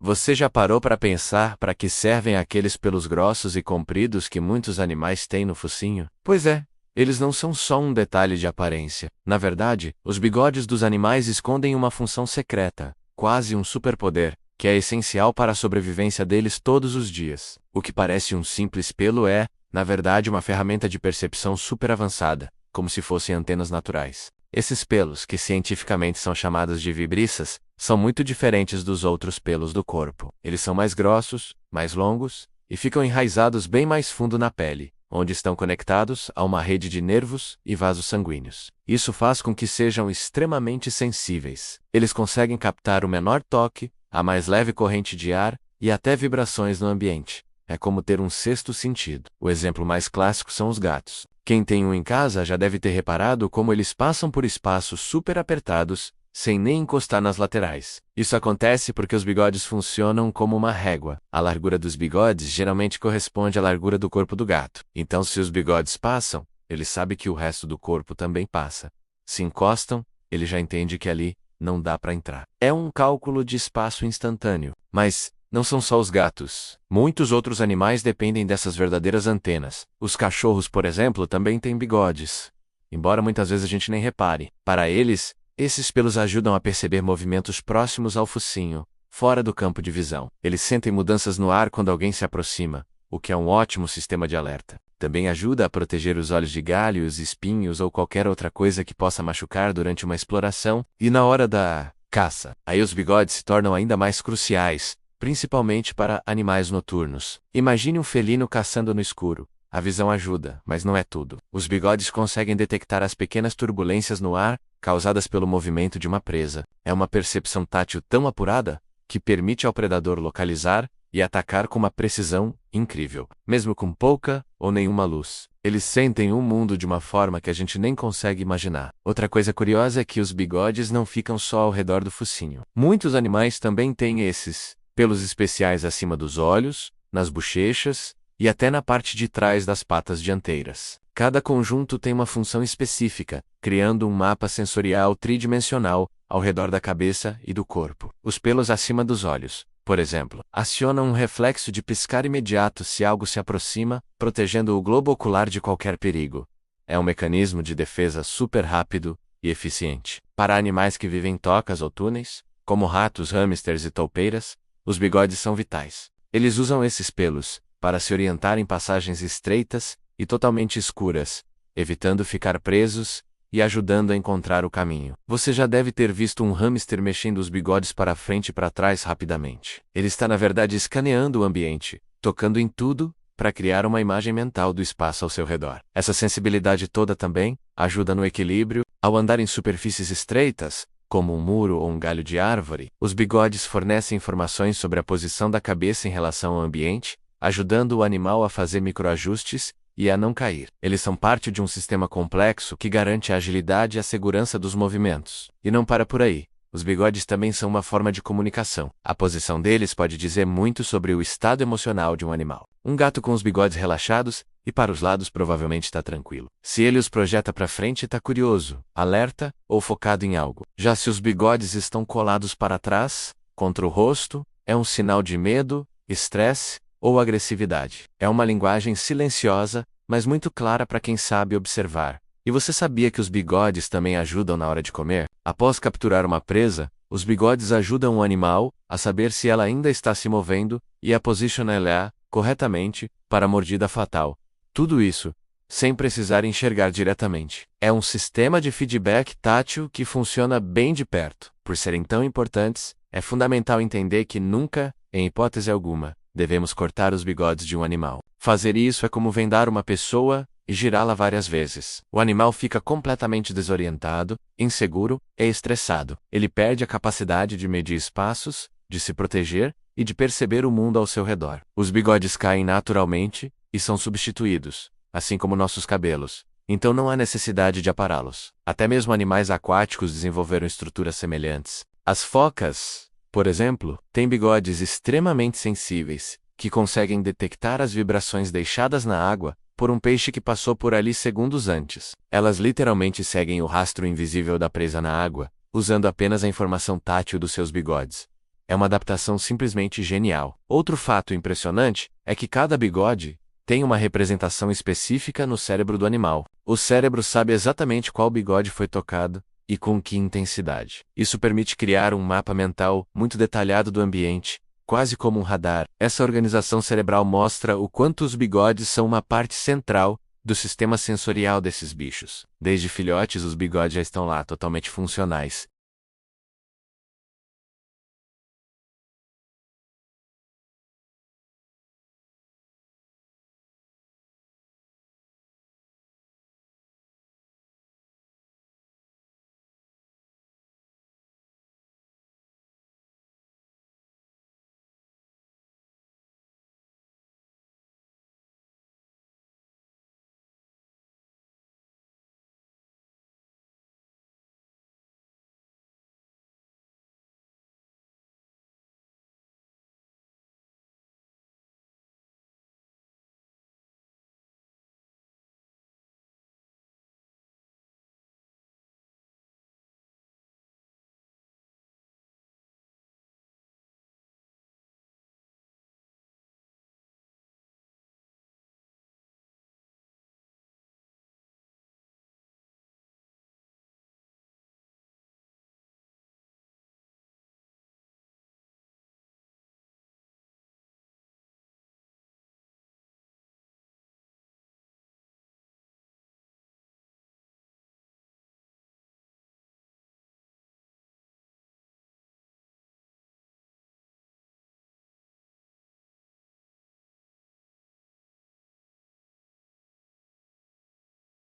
Você já parou para pensar para que servem aqueles pelos grossos e compridos que muitos animais têm no focinho? Pois é, eles não são só um detalhe de aparência. Na verdade, os bigodes dos animais escondem uma função secreta, quase um superpoder, que é essencial para a sobrevivência deles todos os dias. O que parece um simples pelo é, na verdade, uma ferramenta de percepção super avançada, como se fossem antenas naturais. Esses pelos, que cientificamente são chamados de vibriças, são muito diferentes dos outros pelos do corpo. Eles são mais grossos, mais longos, e ficam enraizados bem mais fundo na pele, onde estão conectados a uma rede de nervos e vasos sanguíneos. Isso faz com que sejam extremamente sensíveis. Eles conseguem captar o menor toque, a mais leve corrente de ar e até vibrações no ambiente. É como ter um sexto sentido. O exemplo mais clássico são os gatos. Quem tem um em casa já deve ter reparado como eles passam por espaços super apertados, sem nem encostar nas laterais. Isso acontece porque os bigodes funcionam como uma régua. A largura dos bigodes geralmente corresponde à largura do corpo do gato. Então, se os bigodes passam, ele sabe que o resto do corpo também passa. Se encostam, ele já entende que ali não dá para entrar. É um cálculo de espaço instantâneo. Mas não são só os gatos. Muitos outros animais dependem dessas verdadeiras antenas. Os cachorros, por exemplo, também têm bigodes. Embora muitas vezes a gente nem repare. Para eles, esses pelos ajudam a perceber movimentos próximos ao focinho, fora do campo de visão. Eles sentem mudanças no ar quando alguém se aproxima, o que é um ótimo sistema de alerta. Também ajuda a proteger os olhos de galhos, espinhos ou qualquer outra coisa que possa machucar durante uma exploração e na hora da caça. Aí os bigodes se tornam ainda mais cruciais, principalmente para animais noturnos. Imagine um felino caçando no escuro. A visão ajuda, mas não é tudo. Os bigodes conseguem detectar as pequenas turbulências no ar, causadas pelo movimento de uma presa. É uma percepção tátil tão apurada, que permite ao predador localizar e atacar com uma precisão incrível, mesmo com pouca ou nenhuma luz. Eles sentem o mundo de uma forma que a gente nem consegue imaginar. Outra coisa curiosa é que os bigodes não ficam só ao redor do focinho. Muitos animais também têm esses pelos especiais acima dos olhos, nas bochechas e até na parte de trás das patas dianteiras. Cada conjunto tem uma função específica, criando um mapa sensorial tridimensional ao redor da cabeça e do corpo. Os pelos acima dos olhos, por exemplo, acionam um reflexo de piscar imediato se algo se aproxima, protegendo o globo ocular de qualquer perigo. É um mecanismo de defesa super rápido e eficiente. Para animais que vivem em tocas ou túneis, como ratos, hamsters e toupeiras, os bigodes são vitais. Eles usam esses pelos para se orientar em passagens estreitas e totalmente escuras, evitando ficar presos e ajudando a encontrar o caminho. Você já deve ter visto um hamster mexendo os bigodes para frente e para trás rapidamente. Ele está na verdade escaneando o ambiente, tocando em tudo, para criar uma imagem mental do espaço ao seu redor. Essa sensibilidade toda também ajuda no equilíbrio. Ao andar em superfícies estreitas, como um muro ou um galho de árvore, os bigodes fornecem informações sobre a posição da cabeça em relação ao ambiente, ajudando o animal a fazer microajustes e a não cair. Eles são parte de um sistema complexo que garante a agilidade e a segurança dos movimentos. E não para por aí. Os bigodes também são uma forma de comunicação. A posição deles pode dizer muito sobre o estado emocional de um animal. Um gato com os bigodes relaxados e para os lados provavelmente está tranquilo. Se ele os projeta para frente, está curioso, alerta ou focado em algo. Já se os bigodes estão colados para trás, contra o rosto, é um sinal de medo, estresse ou agressividade. É uma linguagem silenciosa, mas muito clara para quem sabe observar. E você sabia que os bigodes também ajudam na hora de comer? Após capturar uma presa, os bigodes ajudam o animal a saber se ela ainda está se movendo e a posicioná-la corretamente para a mordida fatal. Tudo isso, sem precisar enxergar diretamente. É um sistema de feedback tátil que funciona bem de perto. Por serem tão importantes, é fundamental entender que nunca, em hipótese alguma, devemos cortar os bigodes de um animal. Fazer isso é como vendar uma pessoa e girá-la várias vezes. O animal fica completamente desorientado, inseguro e estressado. Ele perde a capacidade de medir espaços, de se proteger e de perceber o mundo ao seu redor. Os bigodes caem naturalmente e são substituídos, assim como nossos cabelos. Então não há necessidade de apará-los. Até mesmo animais aquáticos desenvolveram estruturas semelhantes. As focas, por exemplo, têm bigodes extremamente sensíveis, que conseguem detectar as vibrações deixadas na água por um peixe que passou por ali segundos antes. Elas literalmente seguem o rastro invisível da presa na água, usando apenas a informação tátil dos seus bigodes. É uma adaptação simplesmente genial. Outro fato impressionante é que cada bigode tem uma representação específica no cérebro do animal. O cérebro sabe exatamente qual bigode foi tocado e com que intensidade. Isso permite criar um mapa mental muito detalhado do ambiente, quase como um radar. Essa organização cerebral mostra o quanto os bigodes são uma parte central do sistema sensorial desses bichos. Desde filhotes, os bigodes já estão lá, totalmente funcionais.